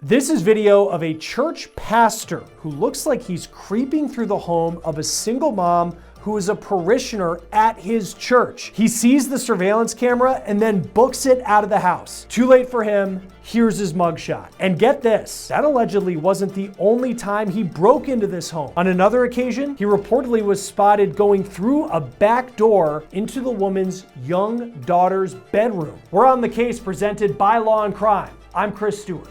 This is video of a church pastor who looks like he's creeping through the home of a single mom who is a parishioner at his church. He sees the surveillance camera and then books it out of the house. Too late for him. Here's his mugshot. And get this, that allegedly wasn't the only time he broke into this home. On another occasion, he reportedly was spotted going through a back door into the woman's young daughter's bedroom. We're on the case presented by Law & Crime. I'm Chris Stewart.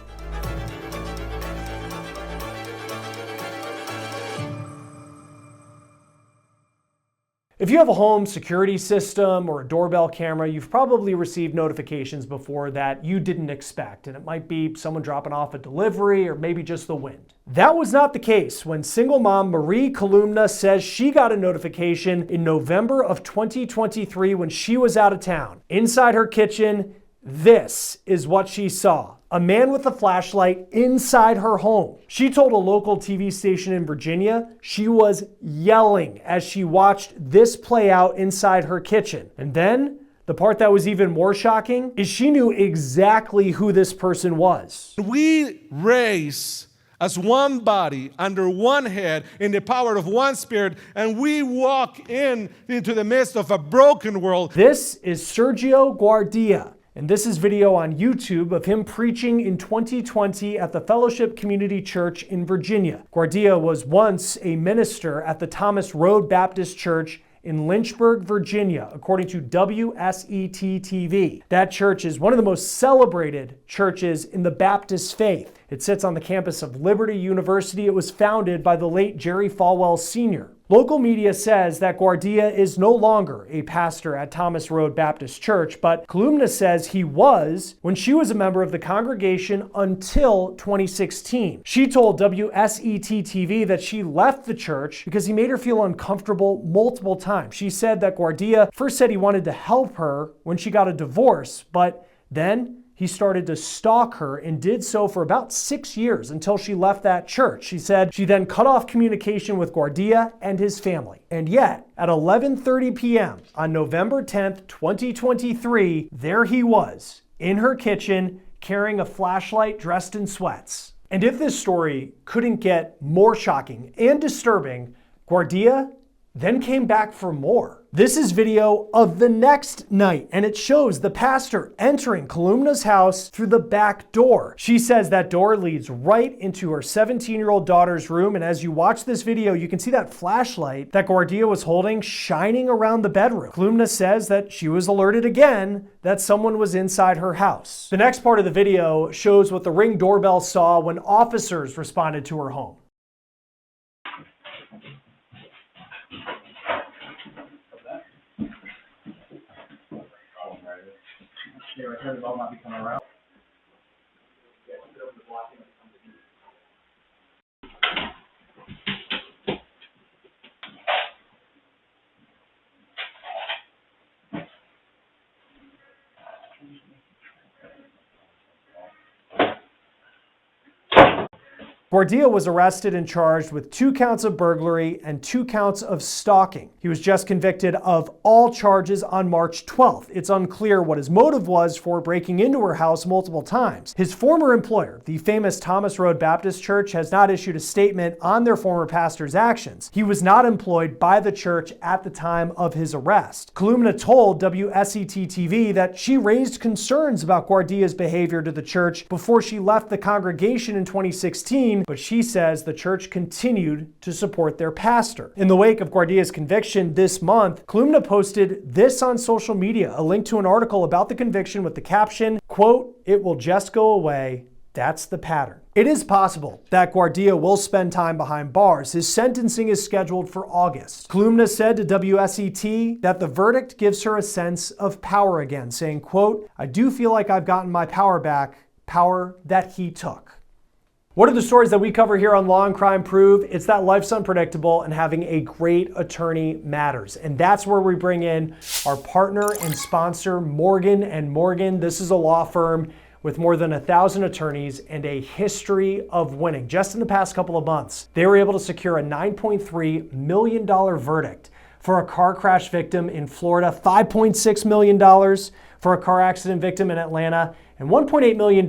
If you have a home security system or a doorbell camera, you've probably received notifications before that you didn't expect, and it might be someone dropping off a delivery or maybe just the wind. That was not the case when single mom Marie Columna says she got a notification in November of 2023 when she was out of town. Inside her kitchen, this is what she saw. A man with a flashlight inside her home. She told a local TV station in Virginia she was yelling as she watched this play out inside her kitchen. And then, the part that was even more shocking is she knew exactly who this person was. We raise as one body, under one head, in the power of one spirit, and we walk into the midst of a broken world. This is Sergio Guardia. And this is video on YouTube of him preaching in 2020 at the Fellowship Community Church in Virginia. Guardia was once a minister at the Thomas Road Baptist Church in Lynchburg, Virginia, according to WSET-TV. That church is one of the most celebrated churches in the Baptist faith. It sits on the campus of Liberty University. It was founded by the late Jerry Falwell Sr. Local media says that Guardia is no longer a pastor at Thomas Road Baptist Church, but Columna says he was when she was a member of the congregation until 2016. She told WSET-TV that she left the church because he made her feel uncomfortable multiple times. She said that Guardia first said he wanted to help her when she got a divorce, but then he started to stalk her and did so for about 6 years until she left that church. She said she then cut off communication with Guardia and his family. And yet, at 11:30 p.m. on November 10th, 2023, there he was in her kitchen carrying a flashlight dressed in sweats. And if this story couldn't get more shocking and disturbing, Guardia then came back for more. This is video of the next night, and it shows the pastor entering Columna's house through the back door. She says that door leads right into her 17-year-old daughter's room, and as you watch this video, you can see that flashlight that Guardia was holding shining around the bedroom. Columna says that she was alerted again that someone was inside her house. The next part of the video shows what the Ring doorbell saw when officers responded to her home. Yeah, I heard about not be coming around. Guardia was arrested and charged with 2 counts of burglary and 2 counts of stalking. He was just convicted of all charges on March 12th. It's unclear what his motive was for breaking into her house multiple times. His former employer, the famous Thomas Road Baptist Church, has not issued a statement on their former pastor's actions. He was not employed by the church at the time of his arrest. Columna told WSET-TV that she raised concerns about Guardia's behavior to the church before she left the congregation in 2016, but she says the church continued to support their pastor. In the wake of Guardia's conviction this month, Columna posted this on social media, a link to an article about the conviction with the caption, quote, "It will just go away. That's the pattern." It is possible that Guardia will spend time behind bars. His sentencing is scheduled for August. Columna said to WSET that the verdict gives her a sense of power again, saying, quote, "I do feel like I've gotten my power back, power that he took." What are the stories that we cover here on Law & Crime prove? It's that life's unpredictable and having a great attorney matters. And that's where we bring in our partner and sponsor, Morgan & Morgan. This is a law firm with more than 1,000 attorneys and a history of winning. Just in the past couple of months, they were able to secure a $9.3 million verdict for a car crash victim in Florida, $5.6 million for a car accident victim in Atlanta, and $1.8 million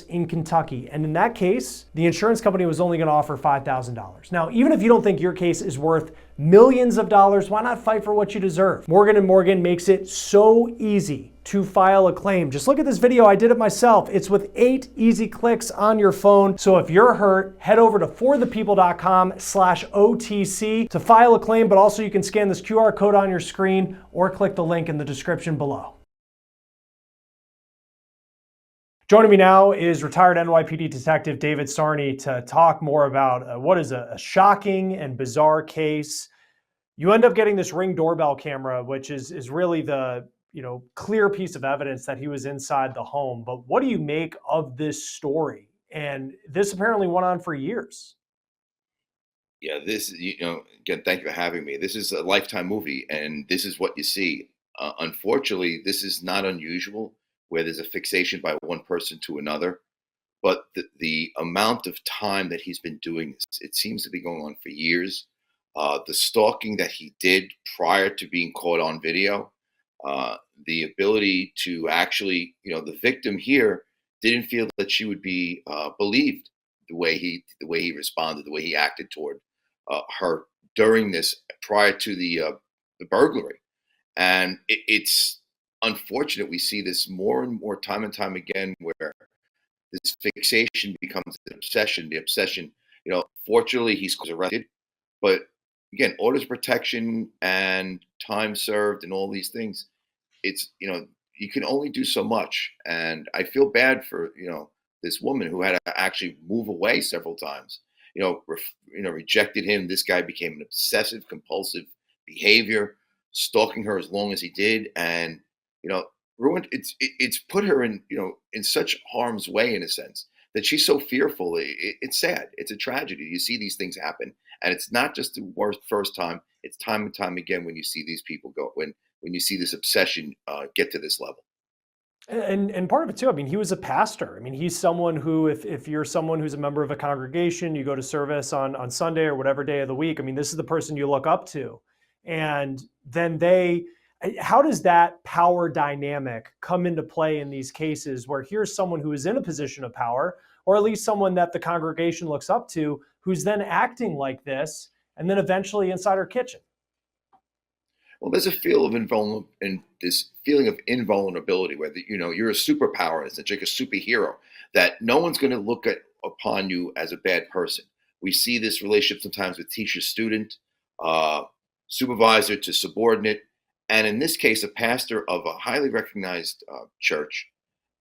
in Kentucky. And in that case, the insurance company was only going to offer $5,000. Now, even if you don't think your case is worth millions of dollars, why not fight for what you deserve? Morgan & Morgan makes it so easy to file a claim. Just look at this video. I did it myself. It's with 8 easy clicks on your phone. So if you're hurt, head over to forthepeople.com/OTC to file a claim, but also you can scan this QR code on your screen or click the link in the description below. Joining me now is retired NYPD Detective David Sarney to talk more about what is a shocking and bizarre case. You end up getting this Ring doorbell camera, which is really the clear piece of evidence that he was inside the home. But what do you make of this story? And this apparently went on for years. Yeah, this, again, thank you for having me. This is a Lifetime movie, and this is what you see. Unfortunately, this is not unusual where there's a fixation by one person to another. But the amount of time that he's been doing this, it seems to be going on for years. The stalking that he did prior to being caught on video, the ability to actually, the victim here didn't feel that she would be believed the way he responded, the way he acted toward her during this, prior to the burglary. And it's unfortunate we see this more and more time and time again, where this fixation becomes an obsession. The obsession, fortunately, he's arrested, but again, orders of protection and time served and all these things, it's, you can only do so much. And I feel bad for, this woman who had to actually move away several times, rejected him. This guy became an obsessive compulsive behavior, stalking her as long as he did. And, ruined, it's put her in, in such harm's way, in a sense, that she's so fearful. It's sad. It's a tragedy. You see these things happen. And it's not just the first time. It's time and time again when you see these people go, when you see this obsession get to this level. And part of it too, I mean, he was a pastor. I mean, he's someone who, if you're someone who's a member of a congregation, you go to service on Sunday or whatever day of the week, I mean, this is the person you look up to. And then how does that power dynamic come into play in these cases where here's someone who is in a position of power, or at least someone that the congregation looks up to, who's then acting like this, and then eventually inside her kitchen? Well, there's a feel of this feeling of invulnerability, where you're a superpower, it's like a superhero, that no one's going to look upon you as a bad person. We see this relationship sometimes with teacher-student, supervisor to subordinate, and in this case, a pastor of a highly recognized church,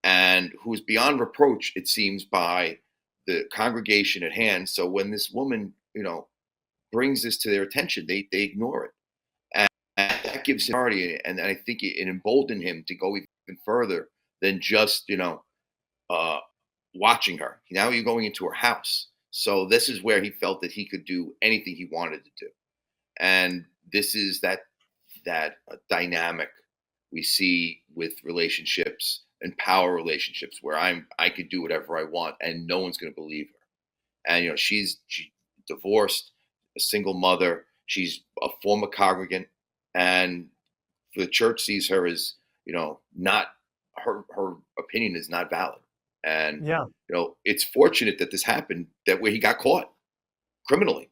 and who's beyond reproach, it seems, by the congregation at hand. So when this woman, brings this to their attention, they ignore it. And that gives him authority, and I think it emboldened him to go even further than just, watching her. Now you're going into her house. So this is where he felt that he could do anything he wanted to do. And this is that dynamic we see with relationships and power relationships, where I could do whatever I want and no one's going to believe her. And she's divorced, a single mother, she's a former congregant, and the church sees her as not, her opinion is not valid. And Yeah. It's fortunate that this happened, that where he got caught criminally.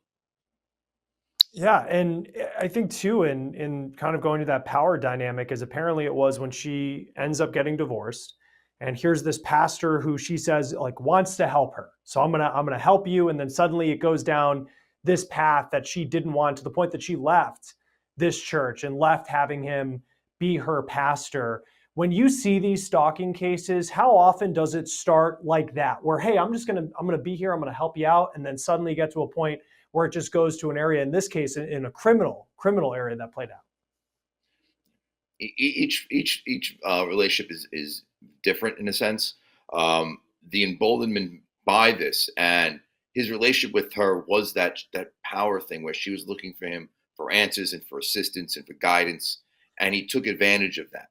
Yeah, and I think too, in kind of going to that power dynamic, is apparently it was when she ends up getting divorced, and here's this pastor who she says wants to help her. So I'm gonna help you, and then suddenly it goes down this path that she didn't want, to the point that she left this church and left having him be her pastor. When you see these stalking cases, how often does it start like that, where, hey, I'm gonna be here, I'm gonna help you out, and then suddenly get to a point where it just goes to an area, in this case, in a criminal area that played out? Each relationship is different, in a sense. The emboldenment by this, and his relationship with her, was that power thing, where she was looking for him for answers and for assistance and for guidance, and he took advantage of that.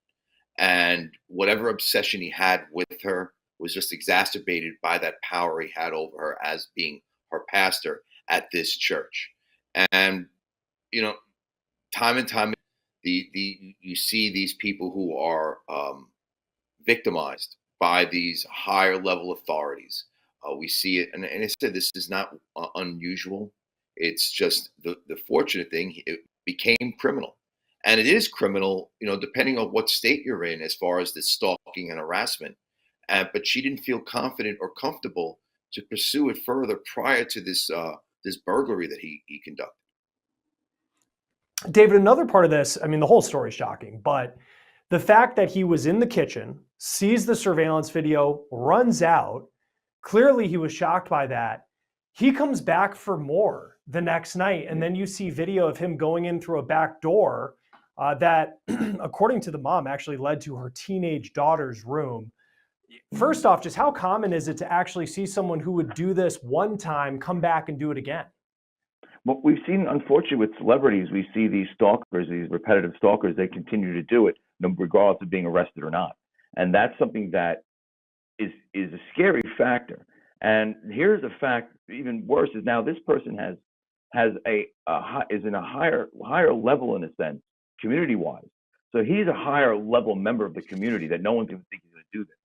And whatever obsession he had with her was just exacerbated by that power he had over her as being her pastor at this church. And time and time, you see these people who are victimized by these higher level authorities. We see it, and I said this is not unusual. It's just the fortunate thing, it became criminal. And it is criminal, depending on what state you're in as far as the stalking and harassment. But she didn't feel confident or comfortable to pursue it further prior to this burglary that he conducted. David, another part of this, I mean, the whole story is shocking, but the fact that he was in the kitchen, sees the surveillance video, runs out, clearly he was shocked by that. He comes back for more the next night, and then you see video of him going in through a back door that, according to the mom, actually led to her teenage daughter's room. First off, just how common is it to actually see someone who would do this one time come back and do it again? What we've seen, unfortunately, with celebrities, we see these stalkers, these repetitive stalkers, they continue to do it, regardless of being arrested or not. And that's something that is a scary factor. And here's a fact, even worse, is now this person is in a higher level, in a sense, community-wise. So he's a higher level member of the community that no one's going to think he's going to do this.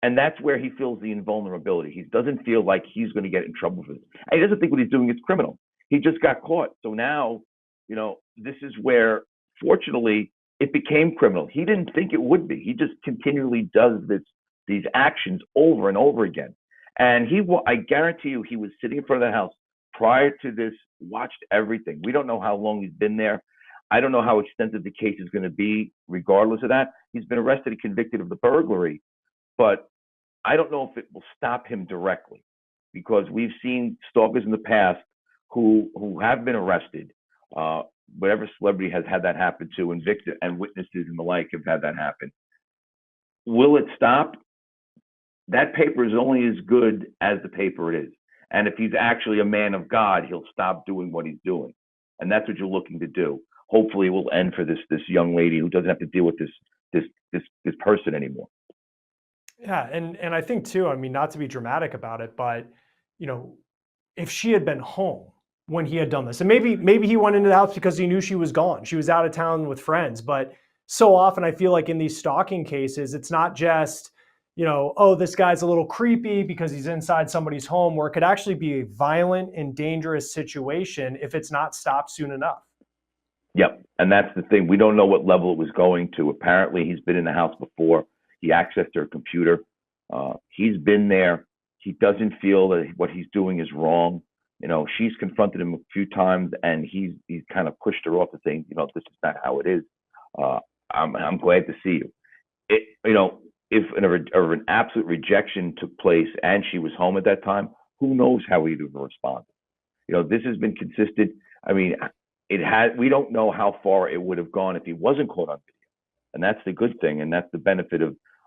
And that's where he feels the invulnerability. He doesn't feel like he's going to get in trouble for this. And he doesn't think what he's doing is criminal. He just got caught. So now, this is where, fortunately, it became criminal. He didn't think it would be. He just continually does these actions over and over again. And I guarantee you, he was sitting in front of the house prior to this, watched everything. We don't know how long he's been there. I don't know how extensive the case is going to be, regardless of that. He's been arrested and convicted of the burglary, but I don't know if it will stop him directly, because we've seen stalkers in the past who have been arrested. Whatever celebrity has had that happen to, and victims and witnesses and the like have had that happen. Will it stop? That paper is only as good as the paper it is. And if he's actually a man of God, he'll stop doing what he's doing. And that's what you're looking to do. Hopefully it will end for this young lady who doesn't have to deal with this person anymore. Yeah, and I think too, I mean, not to be dramatic about it, but if she had been home when he had done this, and maybe he went into the house because he knew she was gone, she was out of town with friends, but so often I feel like in these stalking cases, it's not just, oh, this guy's a little creepy because he's inside somebody's home, where it could actually be a violent and dangerous situation if it's not stopped soon enough. Yep, and that's the thing. We don't know what level it was going to. Apparently, he's been in the house before. He accessed her computer. He's been there. He doesn't feel that what he's doing is wrong. She's confronted him a few times, and he's kind of pushed her off to saying, this is not how it is. I'm glad to see you. If an absolute rejection took place and she was home at that time, who knows how he'd have responded. This has been consistent. I mean, we don't know how far it would have gone if he wasn't caught on video. And that's the good thing. And that's the benefit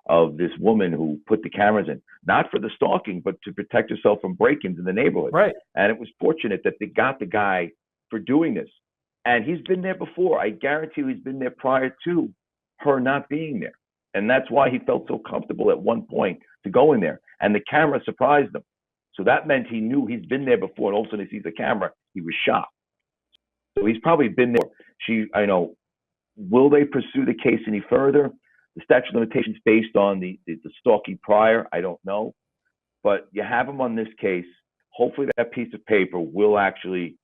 of this woman who put the cameras in, not for the stalking, but to protect herself from break-ins in the neighborhood. Right. And it was fortunate that they got the guy for doing this. And he's been there before. I guarantee you he's been there prior to her not being there. And that's why he felt so comfortable at one point to go in there. And the camera surprised him. So that meant he knew he's been there before. And all of a sudden he sees the camera, he was shocked. So he's probably been there. Will they pursue the case any further? The statute of limitations based on the stalking prior, I don't know. But you have him on this case. Hopefully that piece of paper will actually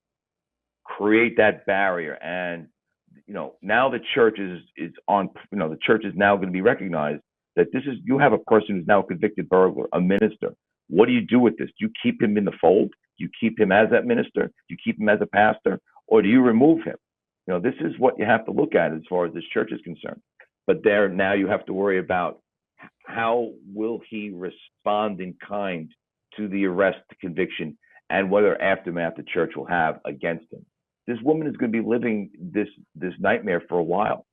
create that barrier. And, now the church is on, the church is now going to be recognized that you have a person who's now a convicted burglar, a minister. What do you do with this? Do you keep him in the fold? Do you keep him as that minister? Do you keep him as a pastor? Or do you remove him? This is what you have to look at as far as this church is concerned. But now you have to worry about how will he respond in kind to the arrest, the conviction, and whether aftermath the church will have against him. This woman is going to be living this nightmare for a while.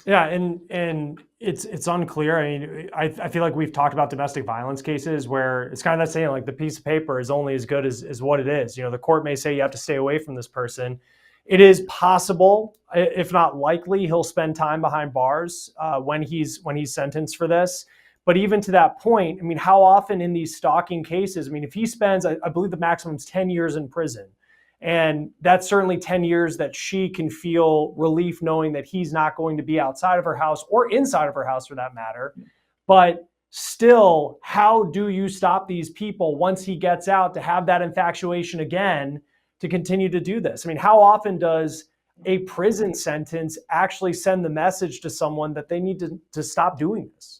Yeah, and it's unclear. I mean, I feel like we've talked about domestic violence cases where it's kind of that saying, like, the piece of paper is only as good as what it is. The court may say you have to stay away from this person. It is possible, if not likely, he'll spend time behind bars when he's sentenced for this. But even to that point, I mean, how often in these stalking cases, I mean, if he spends, I believe the maximum is 10 years in prison, And that's certainly 10 years that she can feel relief knowing that he's not going to be outside of her house or inside of her house for that matter. But still, how do you stop these people once he gets out to have that infatuation again to continue to do this? I mean, how often does a prison sentence actually send the message to someone that they need to stop doing this?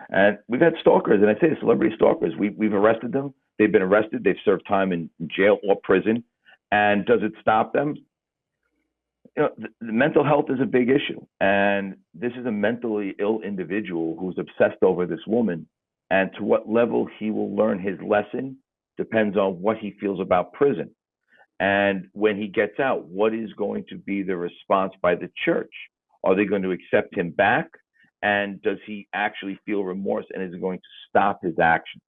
And we've had stalkers, and I say celebrity stalkers. We've arrested them. They've been arrested. They've served time in jail or prison. And does it stop them? You know, the mental health is a big issue. And this is a mentally ill individual who's obsessed over this woman. And to what level he will learn his lesson depends on what he feels about prison. And when he gets out, what is going to be the response by the church? Are they going to accept him back? And does he actually feel remorse, and is it going to stop his actions?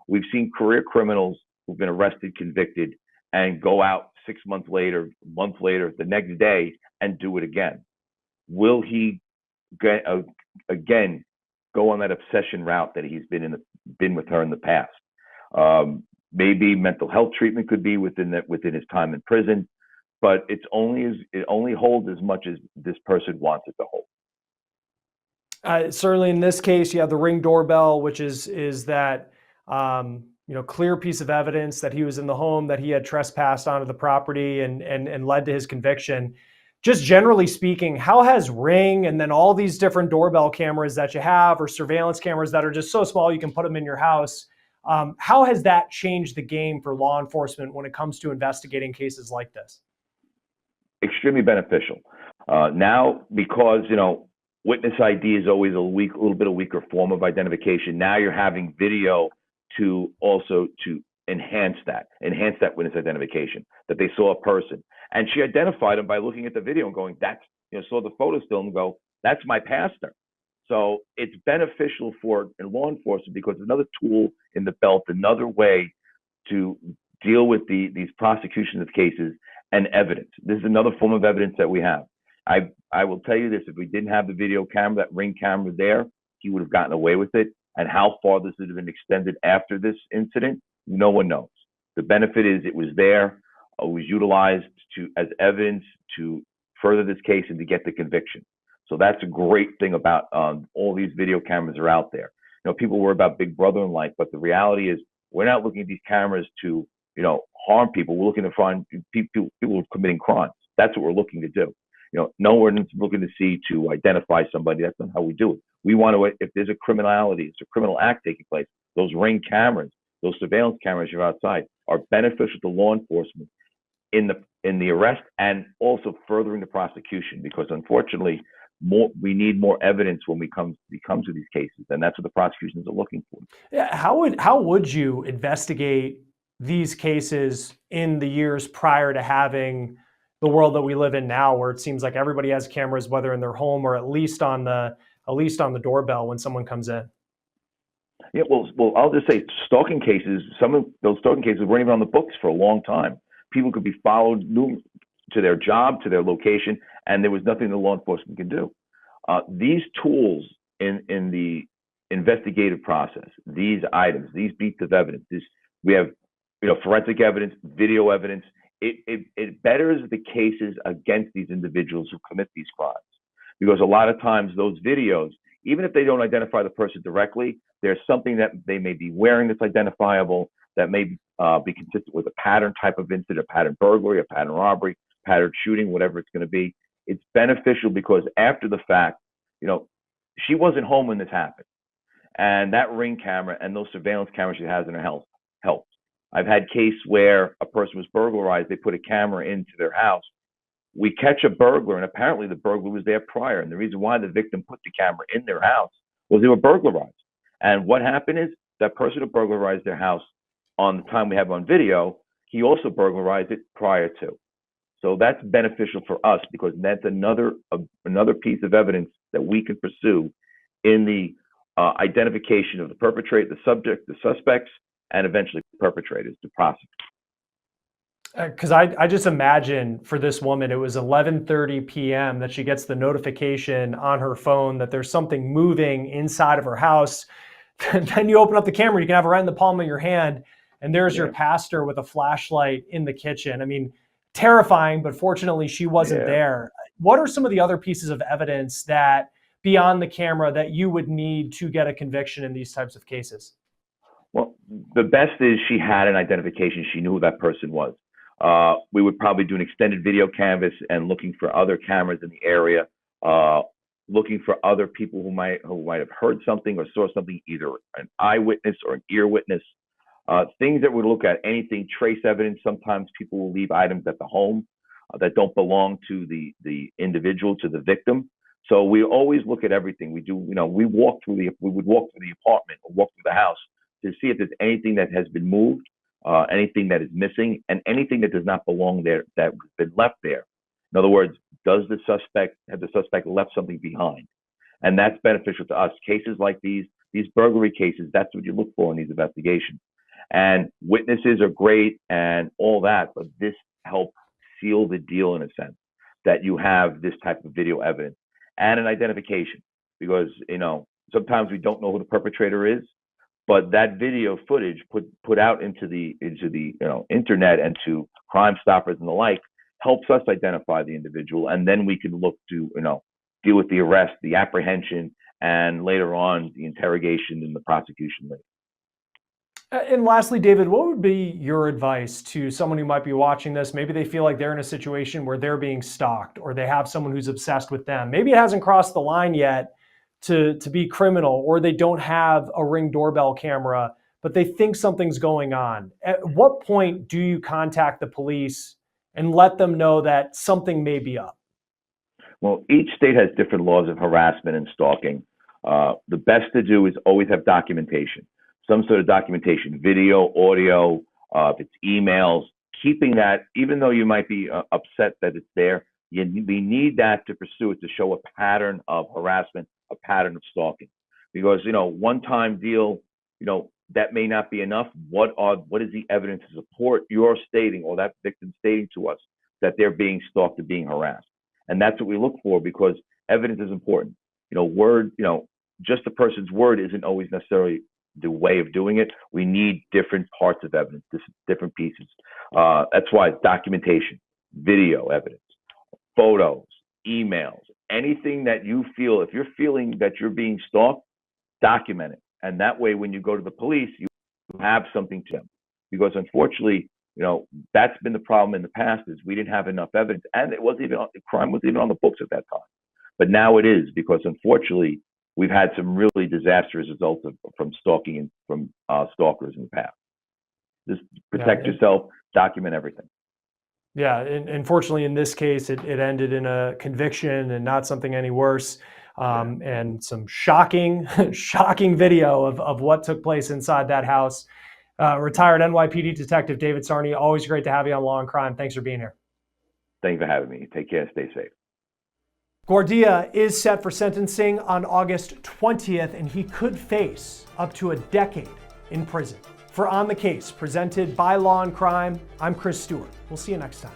We've seen career criminals who've been arrested, convicted, and go out 6 months later, a month later, the next day, and do it again. Will he again go on that obsession route that he's been with her in the past? Maybe mental health treatment could be within his time in prison, but it only holds as much as this person wants it to hold. Certainly in this case, you have the Ring doorbell, which is that clear piece of evidence that he was in the home, that he had trespassed onto the property and led to his conviction. Just generally speaking, how has Ring and then all these different doorbell cameras that you have, or surveillance cameras that are just so small you can put them in your house, how has that changed the game for law enforcement when it comes to investigating cases like this? Extremely beneficial. Now, because witness ID is always a little bit weaker form of identification. Now you're having video to enhance that witness identification, that they saw a person. And she identified him by looking at the video and going, saw the photo still and go, that's my pastor. So it's beneficial for law enforcement because it's another tool in the belt, another way to deal with these prosecutions of cases and evidence. This is another form of evidence that we have. I will tell you this, if we didn't have the video camera, that Ring camera there, he would have gotten away with it. And how far this would have been extended after this incident, no one knows. The benefit is it was there, it was utilized as evidence to further this case and to get the conviction. So that's a great thing about all these video cameras are out there. People worry about Big Brother in life, but the reality is we're not looking at these cameras to, harm people. We're looking to find people committing crimes. That's what we're looking to do. No one's looking to see to identify somebody. That's not how we do it. We want to, if there's a criminality, it's a criminal act taking place, those Ring cameras, those surveillance cameras you're outside are beneficial to law enforcement in the arrest and also furthering the prosecution, because unfortunately, we need more evidence when we come to these cases, and that's what the prosecutions are looking for. Yeah, how would you investigate these cases in the years prior to having the world that we live in now, where it seems like everybody has cameras, whether in their home or at least on the doorbell when someone comes in? Yeah, well, I'll just say stalking cases. Some of those stalking cases weren't even on the books for a long time. People could be followed to their job, to their location, and there was nothing the law enforcement could do. These tools in the investigative process, these items, these bits of evidence, we have forensic evidence, video evidence. It betters the cases against these individuals who commit these crimes, because a lot of times those videos, even if they don't identify the person directly, there's something that they may be wearing that's identifiable, that may be consistent with a pattern type of incident, a pattern burglary, a pattern robbery, pattern shooting, whatever it's going to be. It's beneficial because after the fact, she wasn't home when this happened, and that Ring camera and those surveillance cameras she has in her house helped. I've had case where a person was burglarized. They put a camera into their house. We catch a burglar, and apparently the burglar was there prior. And the reason why the victim put the camera in their house was they were burglarized. And what happened is that person who burglarized their house on the time we have on video, he also burglarized it prior to. So that's beneficial for us because that's another piece of evidence that we can pursue in the identification of the perpetrator, the subject, the suspects, and eventually perpetrators to prosecute. Because I just imagine for this woman, it was 11:30 p.m. that she gets the notification on her phone that there's something moving inside of her house. Then you open up the camera, you can have it right in the palm of your hand, and there's your pastor with a flashlight in the kitchen. I mean, terrifying, but fortunately she wasn't there. What are some of the other pieces of evidence that beyond the camera that you would need to get a conviction in these types of cases? Well, the best is she had an identification. She knew who that person was. We would probably do an extended video canvas and looking for other cameras in the area, looking for other people who might have heard something or saw something, either an eyewitness or an ear witness. Things that we look at, anything, trace evidence. Sometimes people will leave items at the home that don't belong to the individual, to the victim. So we always look at everything. We do, we would walk through the apartment or walk through the house to see if there's anything that has been moved, anything that is missing, and anything that does not belong there that has been left there. In other words, have the suspect left something behind? And that's beneficial to us. Cases like these burglary cases, that's what you look for in these investigations. And witnesses are great and all that, but this helps seal the deal in a sense, that you have this type of video evidence and an identification, because sometimes we don't know who the perpetrator is, but that video footage put out into the internet and to Crime Stoppers and the like helps us identify the individual, and then we can look to deal with the arrest, the apprehension, and later on the interrogation and the prosecution later. And lastly, David, what would be your advice to someone who might be watching this? Maybe they feel like they're in a situation where they're being stalked, or they have someone who's obsessed with them. Maybe it hasn't crossed the line yet to be criminal, or they don't have a Ring doorbell camera, but they think something's going on. At what point do you contact the police and let them know that something may be up? Well, each state has different laws of harassment and stalking. The best to do is always have documentation. Some sort of documentation, video, audio, if it's emails, keeping that, even though you might be upset that it's there, we need that to pursue it, to show a pattern of harassment, a pattern of stalking. Because, one-time deal, that may not be enough. What is the evidence to support your stating, or that victim stating to us, that they're being stalked or being harassed? And that's what we look for, because evidence is important. Just a person's word isn't always necessarily the way of doing it. We need different parts of evidence, different pieces. That's why documentation, video evidence, photos, emails, anything that you feel, if you're feeling that you're being stalked, document it. And that way, when you go to the police, you have something to them. Because unfortunately, that's been the problem in the past, is we didn't have enough evidence, and crime wasn't even on the books at that time. But now it is, because unfortunately, we've had some really disastrous results from stalking and from stalkers in the past. Just protect yourself, document everything. Yeah, and unfortunately in this case, it ended in a conviction and not something any worse. And some shocking video of what took place inside that house. Retired NYPD Detective David Sarney, always great to have you on Law and Crime. Thanks for being here. Thanks for having me. Take care. Stay safe. Guardia is set for sentencing on August 20th, and he could face up to a decade in prison. For On the Case, presented by Law and Crime, I'm Chris Stewart. We'll see you next time.